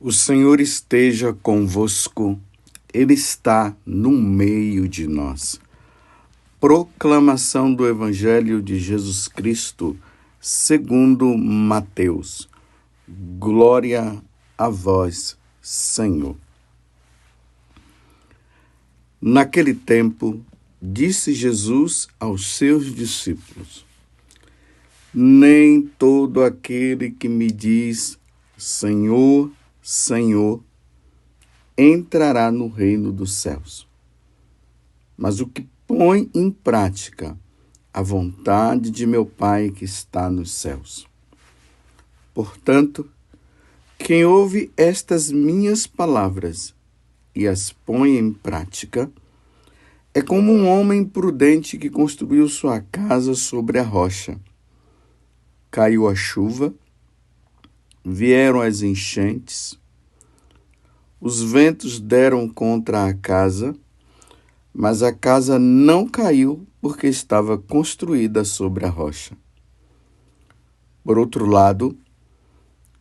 O Senhor esteja convosco, Ele está no meio de nós. Proclamação do Evangelho de Jesus Cristo, segundo Mateus. Glória a vós, Senhor. Naquele tempo, disse Jesus aos seus discípulos: Nem todo aquele que me diz, Senhor, Senhor, entrará no reino dos céus, mas o que põe em prática a vontade de meu Pai que está nos céus. Portanto, quem ouve estas minhas palavras e as põe em prática, é como um homem prudente que construiu sua casa sobre a rocha. Caiu a chuva, vieram as enchentes, os ventos deram contra a casa, mas a casa não caiu porque estava construída sobre a rocha. Por outro lado,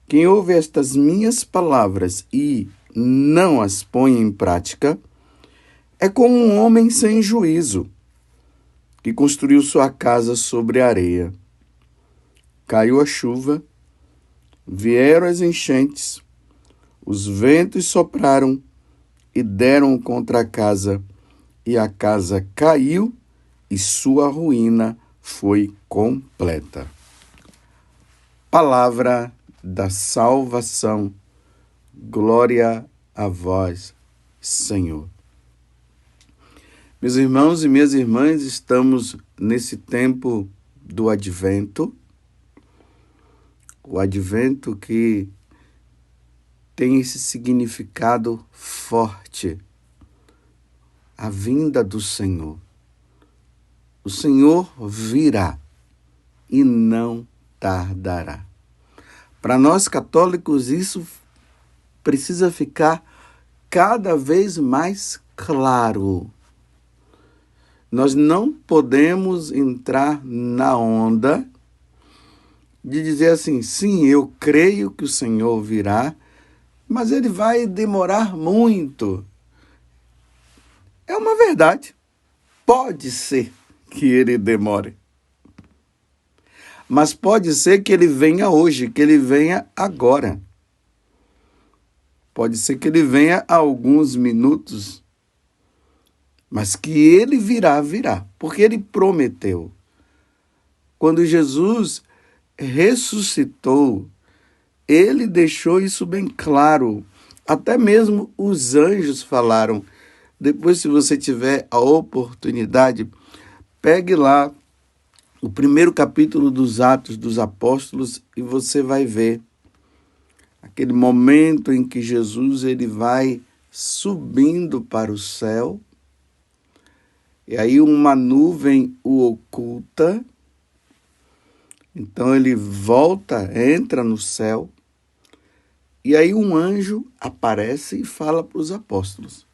quem ouve estas minhas palavras e não as põe em prática, é como um homem sem juízo, que construiu sua casa sobre a areia. Caiu a chuva, vieram as enchentes, os ventos sopraram e deram contra a casa, e a casa caiu, e sua ruína foi completa. Palavra da salvação. Glória a vós, Senhor. Meus irmãos e minhas irmãs, estamos nesse tempo do Advento. O Advento que tem esse significado forte. A vinda do Senhor. O Senhor virá e não tardará. Para nós católicos, isso precisa ficar cada vez mais claro. Nós não podemos entrar na onda de dizer assim, sim, eu creio que o Senhor virá, mas ele vai demorar muito. É uma verdade. Pode ser que ele demore. Mas pode ser que ele venha hoje, que ele venha agora. Pode ser que ele venha há alguns minutos, mas que ele virá, porque ele prometeu. Quando Jesus ressuscitou, ele deixou isso bem claro. Até mesmo os anjos falaram. Depois, se você tiver a oportunidade, pegue lá o primeiro capítulo dos Atos dos Apóstolos e você vai ver aquele momento em que Jesus ele vai subindo para o céu, e aí uma nuvem o oculta, então ele volta, entra no céu, e aí um anjo aparece e fala para os apóstolos: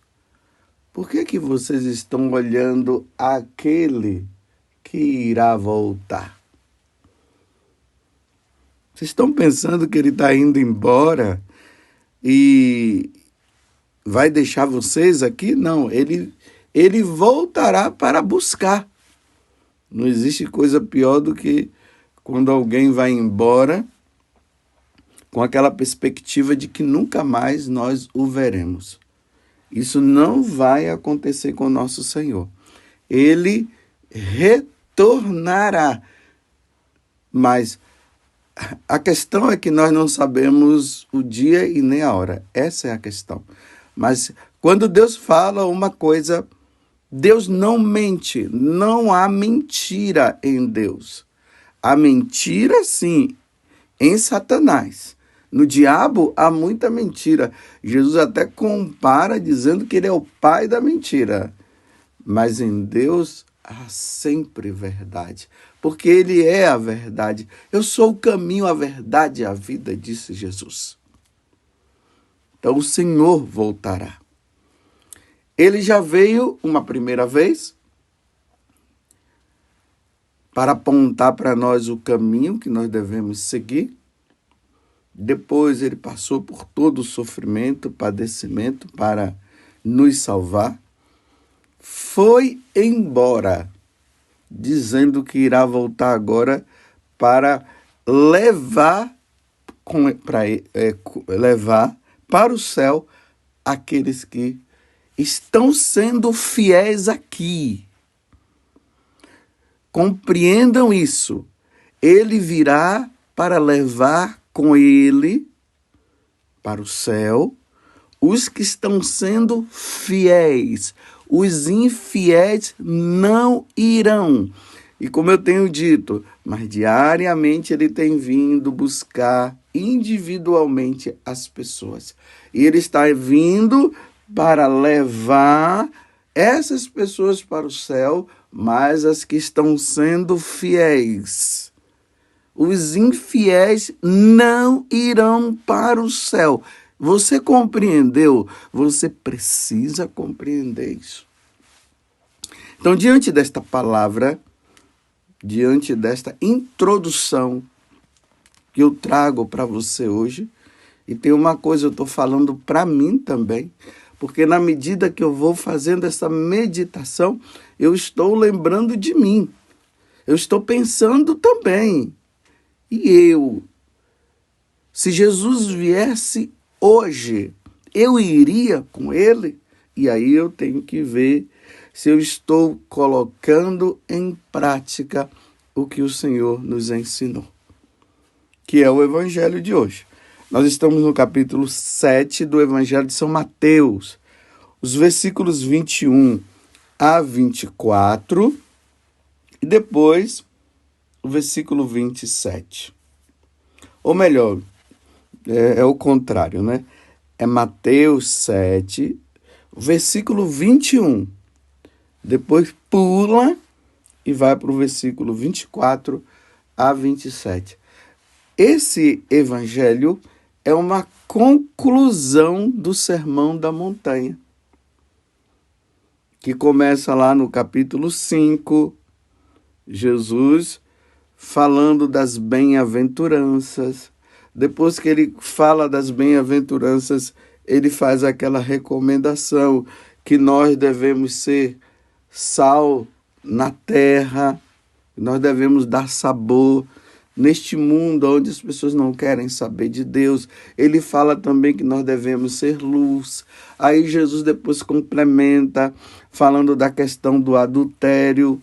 por que vocês estão olhando aquele que irá voltar? Vocês estão pensando que ele está indo embora e vai deixar vocês aqui? Não, ele voltará para buscar. Não existe coisa pior do que quando alguém vai embora com aquela perspectiva de que nunca mais nós o veremos. Isso não vai acontecer com o nosso Senhor. Ele retornará. Mas a questão é que nós não sabemos o dia e nem a hora. Essa é a questão. Mas quando Deus fala uma coisa, Deus não mente. Não há mentira em Deus. Há mentira, sim, em Satanás. No diabo há muita mentira. Jesus até compara dizendo que ele é o pai da mentira. Mas em Deus há sempre verdade, porque ele é a verdade. Eu sou o caminho, a verdade e a vida, disse Jesus. Então o Senhor voltará. Ele já veio uma primeira vez para apontar para nós o caminho que nós devemos seguir. depois ele passou por todo o sofrimento, padecimento para nos salvar, foi embora, dizendo que irá voltar agora para levar para o céu aqueles que estão sendo fiéis aqui. Compreendam isso. Ele virá para levar com ele para o céu os que estão sendo fiéis. Os infiéis não irão. E como eu tenho dito, mas diariamente ele tem vindo buscar individualmente as pessoas. E ele está vindo para levar essas pessoas para o céu, mas as que estão sendo fiéis. Os infiéis não irão para o céu. Você compreendeu? Você precisa compreender isso. Então, diante desta palavra, diante desta introdução que eu trago para você hoje, e tem uma coisa eu estou falando para mim também, porque na medida que eu vou fazendo essa meditação, eu estou lembrando de mim. Eu estou pensando também. E eu? Se Jesus viesse hoje, eu iria com ele? E aí eu tenho que ver se eu estou colocando em prática o que o Senhor nos ensinou, que é o Evangelho de hoje. Nós estamos no capítulo 7 do Evangelho de São Mateus, os versículos 21 a 24, e depois o versículo 27. Ou melhor, é o contrário, né? É Mateus 7, versículo 21. Depois pula e vai para o versículo 24 a 27. Esse evangelho é uma conclusão do Sermão da Montanha, que começa lá no capítulo 5, Jesus falando das bem-aventuranças. Depois que ele fala das bem-aventuranças, ele faz aquela recomendação que nós devemos ser sal na terra, nós devemos dar sabor neste mundo onde as pessoas não querem saber de Deus. Ele fala também que nós devemos ser luz. Aí Jesus depois complementa falando da questão do adultério.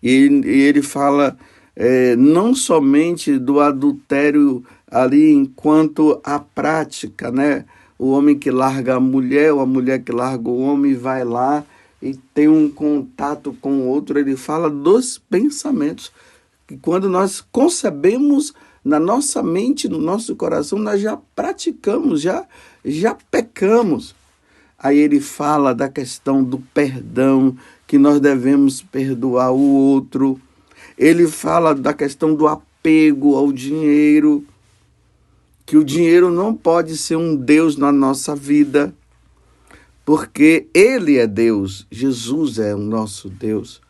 E ele fala não somente do adultério ali enquanto a prática, né? O homem que larga a mulher, ou a mulher que larga o homem, vai lá e tem um contato com o outro. Ele fala dos pensamentos, que quando nós concebemos na nossa mente, no nosso coração, nós já praticamos, já pecamos. Aí ele fala da questão do perdão, que nós devemos perdoar o outro. Ele fala da questão do apego ao dinheiro, que o dinheiro não pode ser um Deus na nossa vida, porque ele é Deus, Jesus é o nosso Deus.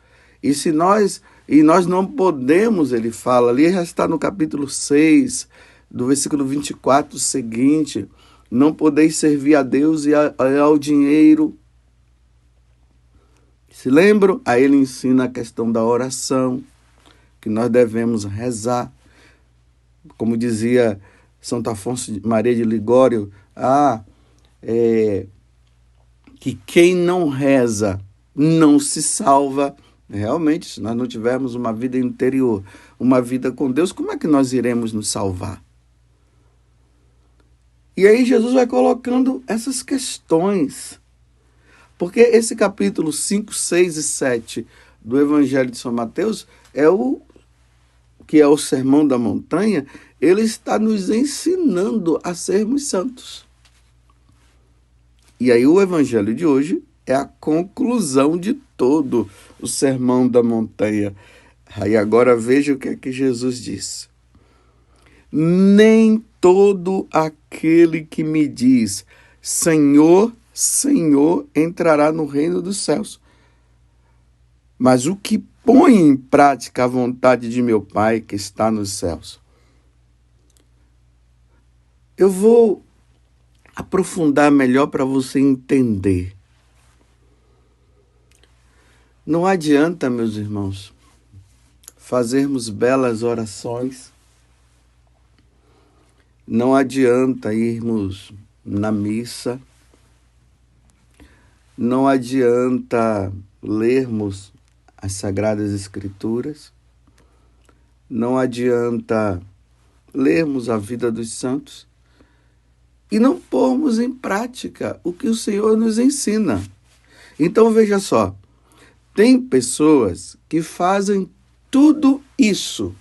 E nós não podemos, ele fala, ali já está no capítulo 6, do versículo 24 seguinte, não podeis servir a Deus e ao dinheiro. Se lembram? Aí ele ensina a questão da oração, que nós devemos rezar. Como dizia Santo Afonso Maria de Ligório, que quem não reza não se salva. Realmente, se nós não tivermos uma vida interior, uma vida com Deus, como é que nós iremos nos salvar? E aí Jesus vai colocando essas questões. Porque esse capítulo 5, 6 e 7 do Evangelho de São Mateus que é o Sermão da Montanha. Ele está nos ensinando a sermos santos. E aí o Evangelho de hoje é a conclusão de todo o Sermão da Montanha. Aí agora veja o que é que Jesus diz. Nem todo aquele que me diz, Senhor, Senhor, entrará no reino dos céus. Mas o que põe em prática a vontade de meu Pai que está nos céus. Eu vou aprofundar melhor para você entender. Não adianta, meus irmãos, fazermos belas orações, não adianta irmos na missa, não adianta lermos as Sagradas Escrituras, não adianta lermos a vida dos santos e não pormos em prática o que o Senhor nos ensina. Então veja só, tem pessoas que fazem tudo isso,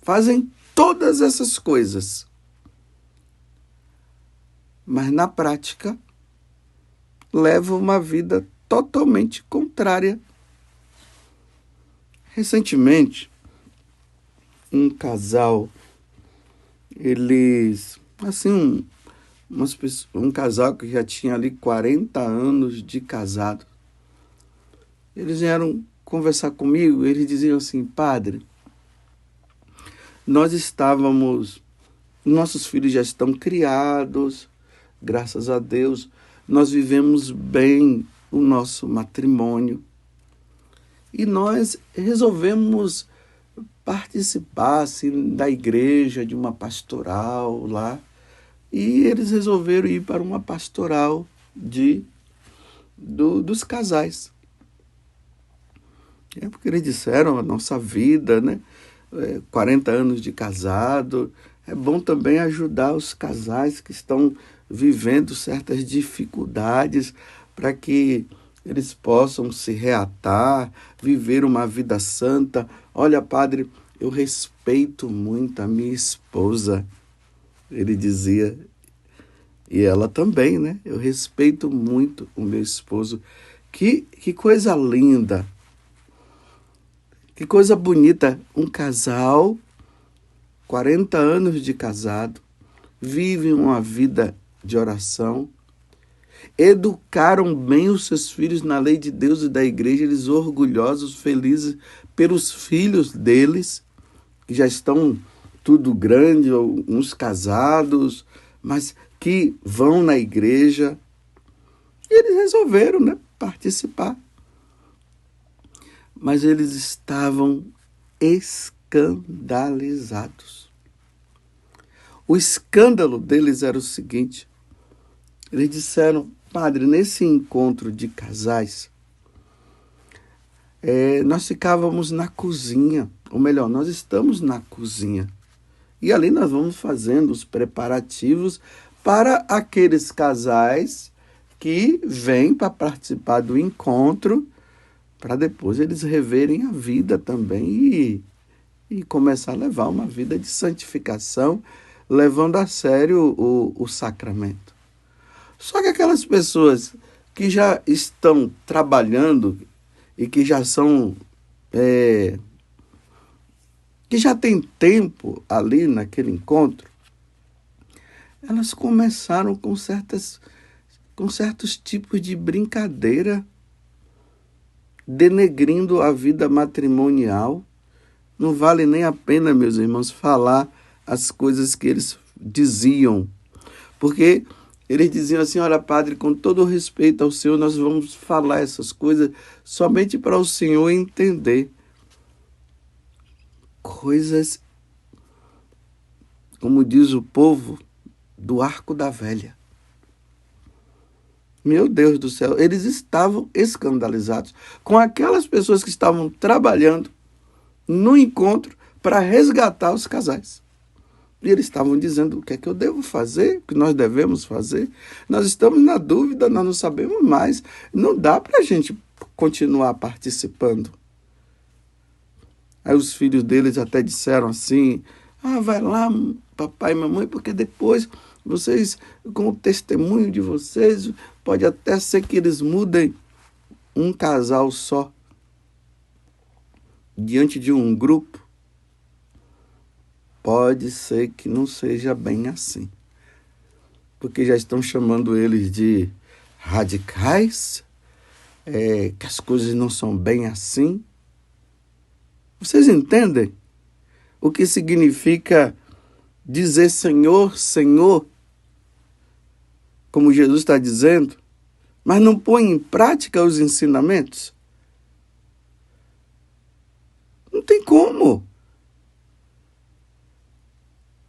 fazem todas essas coisas, mas na prática levam uma vida totalmente contrária. Recentemente, um casal, um casal que já tinha ali 40 anos de casado, eles vieram conversar comigo, eles diziam assim: padre, nossos filhos já estão criados, graças a Deus, nós vivemos bem o nosso matrimônio e nós resolvemos participar assim, da igreja, de uma pastoral lá, e eles resolveram ir para uma pastoral dos casais. Porque eles disseram, a nossa vida, né? 40 anos de casado, é bom também ajudar os casais que estão vivendo certas dificuldades para que eles possam se reatar, viver uma vida santa. Olha, padre, eu respeito muito a minha esposa, ele dizia, e ela também, né? Eu respeito muito o meu esposo. Que coisa linda! Que coisa bonita, um casal, 40 anos de casado, vivem uma vida de oração, educaram bem os seus filhos na lei de Deus e da igreja, eles orgulhosos, felizes pelos filhos deles, que já estão tudo grande, uns casados, mas que vão na igreja. E eles resolveram, né, participar. Mas eles estavam escandalizados. O escândalo deles era o seguinte: eles disseram, padre, nesse encontro de casais, nós ficávamos na cozinha, ou melhor, nós estamos na cozinha. E ali nós vamos fazendo os preparativos para aqueles casais que vêm para participar do encontro, para depois eles reverem a vida também e começar a levar uma vida de santificação, levando a sério o sacramento. Só que aquelas pessoas que já estão trabalhando e que já são, que já têm tempo ali naquele encontro, elas começaram com certos tipos de brincadeira, denegrindo a vida matrimonial. Não vale nem a pena, meus irmãos, falar as coisas que eles diziam. Porque eles diziam assim: olha, padre, com todo o respeito ao Senhor, nós vamos falar essas coisas somente para o Senhor entender. Coisas, como diz o povo, do arco da velha. Meu Deus do céu, eles estavam escandalizados com aquelas pessoas que estavam trabalhando no encontro para resgatar os casais. E eles estavam dizendo: o que é que eu devo fazer, o que nós devemos fazer? Nós estamos na dúvida, nós não sabemos mais. Não dá para a gente continuar participando. Aí os filhos deles até disseram assim: vai lá, papai e mamãe, porque depois vocês, com o testemunho de vocês, pode até ser que eles mudem um casal só diante de um grupo. Pode ser que não seja bem assim, porque já estão chamando eles de radicais, que as coisas não são bem assim. Vocês entendem o que significa dizer Senhor, Senhor, como Jesus está dizendo, mas não põe em prática os ensinamentos? Não tem como.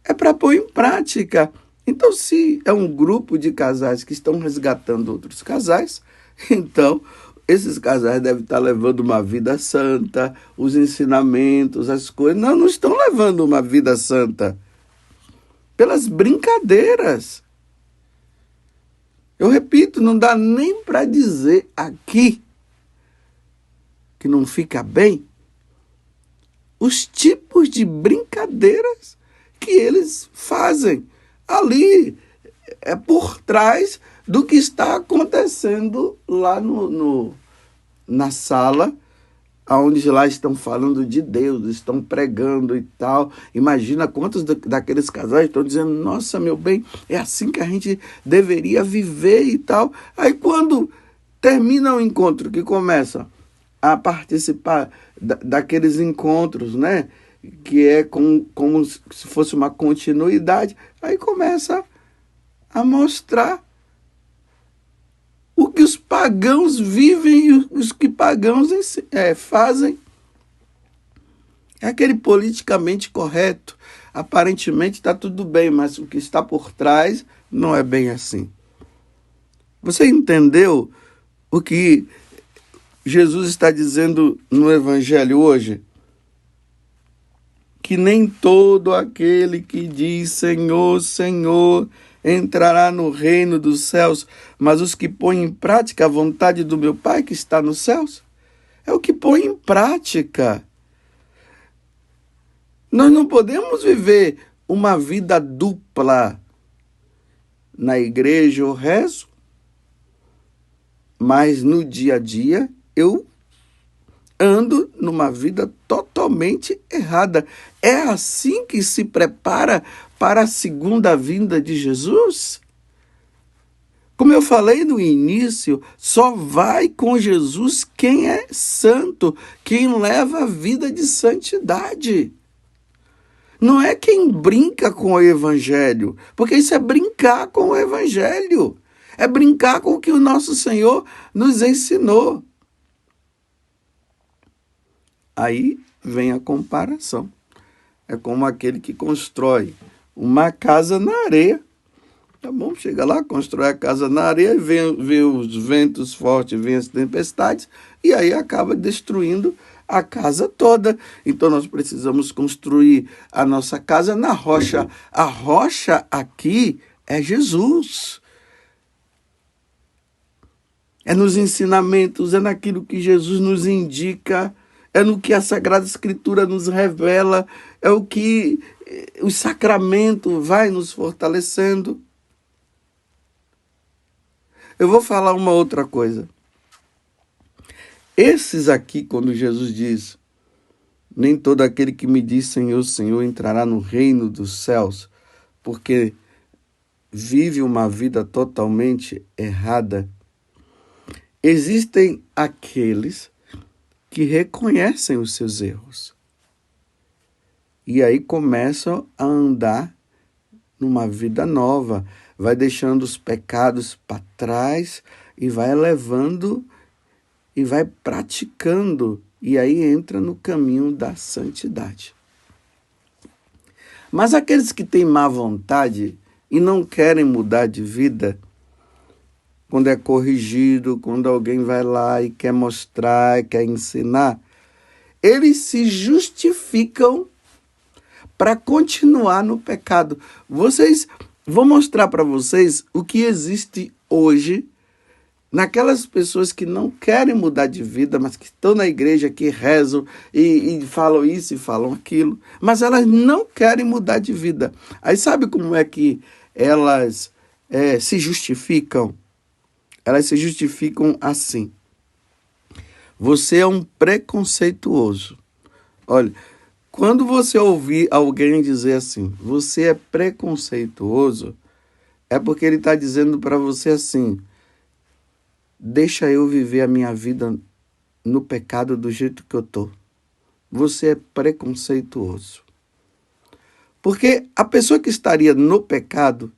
É para pôr em prática. Então, se é um grupo de casais que estão resgatando outros casais, então esses casais devem estar levando uma vida santa, os ensinamentos, as coisas. Não, não estão levando uma vida santa. Pelas brincadeiras. Eu repito, não dá nem para dizer aqui que não fica bem os tipos de brincadeiras que eles fazem ali, é por trás do que está acontecendo lá na sala, onde lá estão falando de Deus, estão pregando e tal. Imagina quantos daqueles casais estão dizendo, nossa, meu bem, é assim que a gente deveria viver e tal. Aí quando termina o encontro, que começa a participar daqueles encontros, né? Que é como se fosse uma continuidade, aí começa a mostrar o que os pagãos vivem e os que pagãos fazem. É aquele politicamente correto. Aparentemente está tudo bem, mas o que está por trás não é bem assim. Você entendeu o que Jesus está dizendo no Evangelho hoje? Que nem todo aquele que diz Senhor, Senhor, entrará no reino dos céus, mas os que põem em prática a vontade do meu Pai que está nos céus. É o que põe em prática. Nós não podemos viver uma vida dupla. Na igreja eu rezo, mas no dia a dia eu ando numa vida totalmente errada. É assim que se prepara para a segunda vinda de Jesus? Como eu falei no início, só vai com Jesus quem é santo, quem leva a vida de santidade. Não é quem brinca com o Evangelho, porque isso é brincar com o Evangelho. É brincar com o que o nosso Senhor nos ensinou. Aí vem a comparação. É como aquele que constrói uma casa na areia. Tá bom, chega lá, constrói a casa na areia, e vê os ventos fortes, vem as tempestades, e aí acaba destruindo a casa toda. Então nós precisamos construir a nossa casa na rocha. A rocha aqui é Jesus. É nos ensinamentos, é naquilo que Jesus nos indica, é no que a Sagrada Escritura nos revela, é o que o sacramento vai nos fortalecendo. Eu vou falar uma outra coisa. Esses aqui, quando Jesus diz, nem todo aquele que me diz Senhor, Senhor entrará no reino dos céus, porque vive uma vida totalmente errada. Existem aqueles que reconhecem os seus erros. E aí começam a andar numa vida nova, vai deixando os pecados para trás e vai levando e vai praticando, e aí entra no caminho da santidade. Mas aqueles que têm má vontade e não querem mudar de vida, quando é corrigido, quando alguém vai lá e quer mostrar, quer ensinar, eles se justificam para continuar no pecado. Vou mostrar para vocês o que existe hoje naquelas pessoas que não querem mudar de vida, mas que estão na igreja, que rezam e falam isso e falam aquilo, mas elas não querem mudar de vida. Aí sabe como é que elas se justificam? Elas se justificam assim. Você é um preconceituoso. Olha, quando você ouvir alguém dizer assim, você é preconceituoso, é porque ele está dizendo para você assim, deixa eu viver a minha vida no pecado do jeito que eu estou. Você é preconceituoso. Porque a pessoa que estaria no pecado,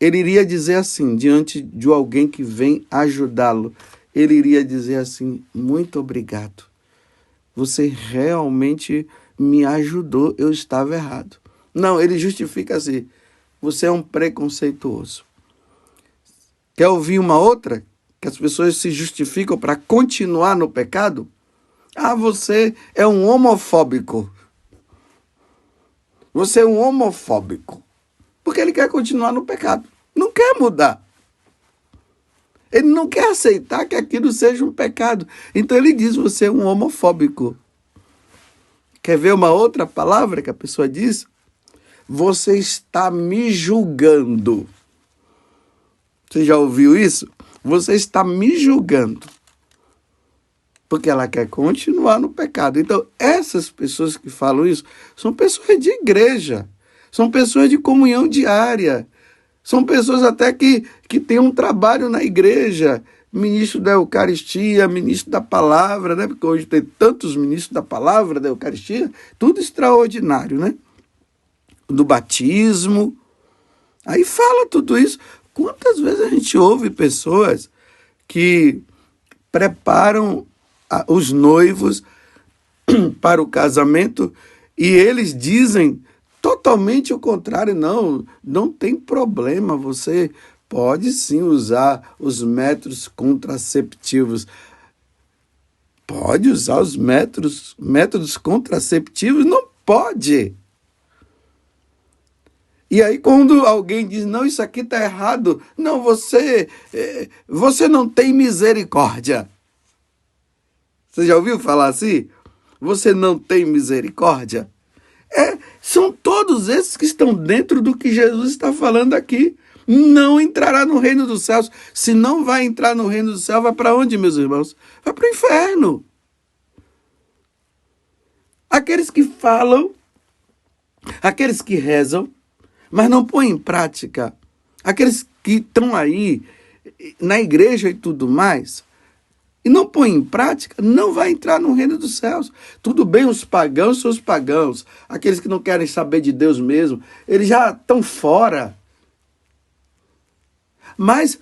ele iria dizer assim, diante de alguém que vem ajudá-lo, ele iria dizer assim: muito obrigado, você realmente me ajudou, eu estava errado. Não, ele justifica assim: você é um preconceituoso. Quer ouvir uma outra? Que as pessoas se justificam para continuar no pecado? Ah, você é um homofóbico. Você é um homofóbico. Porque ele quer continuar no pecado. Não quer mudar. Ele não quer aceitar que aquilo seja um pecado. Então ele diz: você é um homofóbico. Quer ver uma outra palavra que a pessoa diz? Você está me julgando. Você já ouviu isso? Você está me julgando. Porque ela quer continuar no pecado. Então, essas pessoas que falam isso são pessoas de igreja. São pessoas de comunhão diária. São pessoas até que têm um trabalho na igreja. Ministro da Eucaristia, ministro da Palavra, né? Porque hoje tem tantos ministros da Palavra, da Eucaristia. Tudo extraordinário, né? Do batismo. Aí fala tudo isso. Quantas vezes a gente ouve pessoas que preparam os noivos para o casamento e eles dizem totalmente o contrário. Não tem problema, você pode sim usar os métodos contraceptivos. Pode usar os métodos contraceptivos? Não pode. E aí quando alguém diz: não, isso aqui está errado, não, você não tem misericórdia. Você já ouviu falar assim? Você não tem misericórdia? São todos esses que estão dentro do que Jesus está falando aqui. Não entrará no reino dos céus. Se não vai entrar no reino dos céus, vai para onde, meus irmãos? Vai para o inferno. Aqueles que falam, aqueles que rezam, mas não põem em prática, aqueles que estão aí na igreja e tudo mais, e não põe em prática, não vai entrar no reino dos céus. Tudo bem, os pagãos são os pagãos, aqueles que não querem saber de Deus mesmo, eles já estão fora. Mas,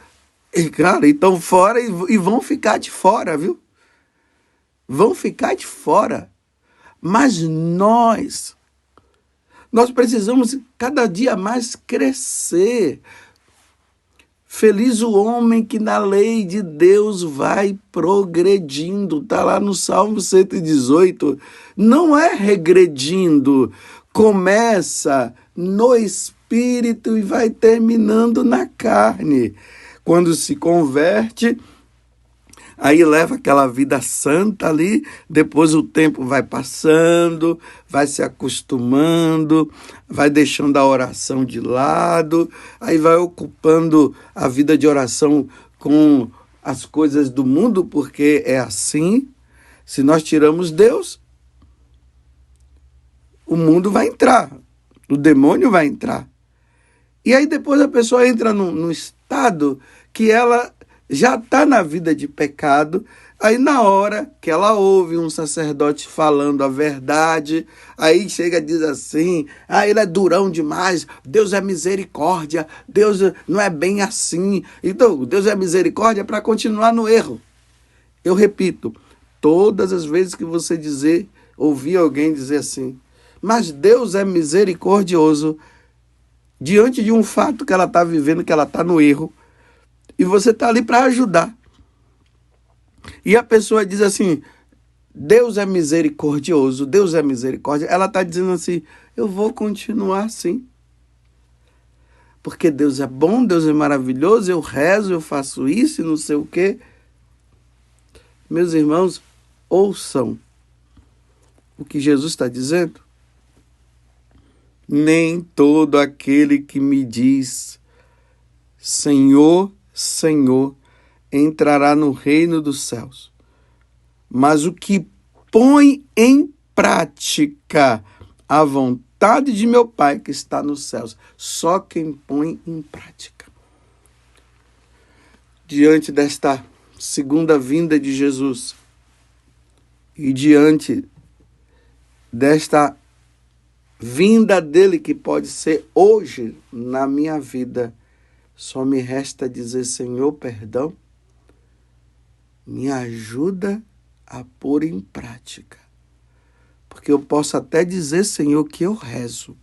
cara, estão fora e vão ficar de fora, viu? Vão ficar de fora. Mas nós precisamos cada dia mais crescer. Feliz o homem que na lei de Deus vai progredindo. Está lá no Salmo 118. Não é regredindo. Começa no espírito e vai terminando na carne. Quando se converte, aí leva aquela vida santa ali, depois o tempo vai passando, vai se acostumando, vai deixando a oração de lado, aí vai ocupando a vida de oração com as coisas do mundo, porque é assim. Se nós tiramos Deus, o mundo vai entrar, o demônio vai entrar. E aí depois a pessoa entra num estado que ela já está na vida de pecado. Aí na hora que ela ouve um sacerdote falando a verdade, aí chega e diz assim: ele é durão demais, Deus é misericórdia, Deus não é bem assim. Então, Deus é misericórdia para continuar no erro. Eu repito, todas as vezes que você ouvir alguém dizer assim: mas Deus é misericordioso, diante de um fato que ela está vivendo, que ela está no erro, e você está ali para ajudar. E a pessoa diz assim: Deus é misericordioso, Deus é misericórdia. Ela está dizendo assim: eu vou continuar assim. Porque Deus é bom, Deus é maravilhoso, eu rezo, eu faço isso e não sei o quê. Meus irmãos, ouçam o que Jesus está dizendo. Nem todo aquele que me diz Senhor, Senhor, entrará no reino dos céus, mas o que põe em prática a vontade de meu Pai que está nos céus, só quem põe em prática. Diante desta segunda vinda de Jesus e diante desta vinda dele, que pode ser hoje na minha vida, só me resta dizer: Senhor, perdão, me ajuda a pôr em prática. Porque eu posso até dizer, Senhor, que eu rezo,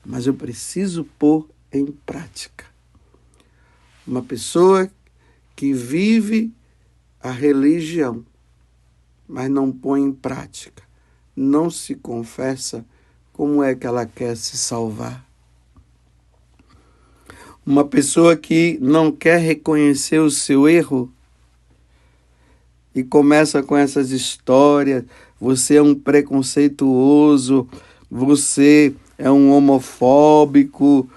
mas eu preciso pôr em prática. Uma pessoa que vive a religião, mas não põe em prática, não se confessa, como é que ela quer se salvar? Uma pessoa que não quer reconhecer o seu erro e começa com essas histórias: você é um preconceituoso, você é um homofóbico,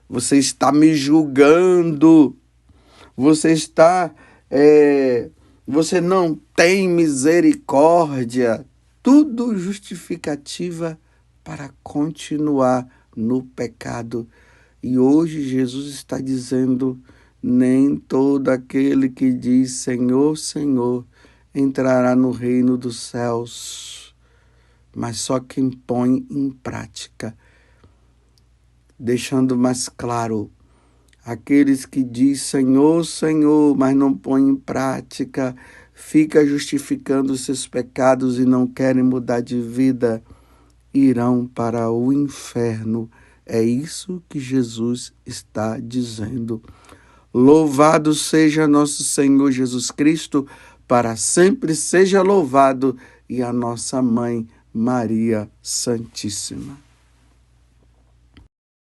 você está me julgando, você não tem misericórdia. Tudo justificativa para continuar no pecado. E hoje Jesus está dizendo: nem todo aquele que diz Senhor, Senhor, entrará no reino dos céus, mas só quem põe em prática. Deixando mais claro, aqueles que diz Senhor, Senhor, mas não põem em prática, fica justificando seus pecados e não querem mudar de vida, irão para o inferno. É isso que Jesus está dizendo. Louvado seja nosso Senhor Jesus Cristo, para sempre seja louvado, e a nossa Mãe Maria Santíssima.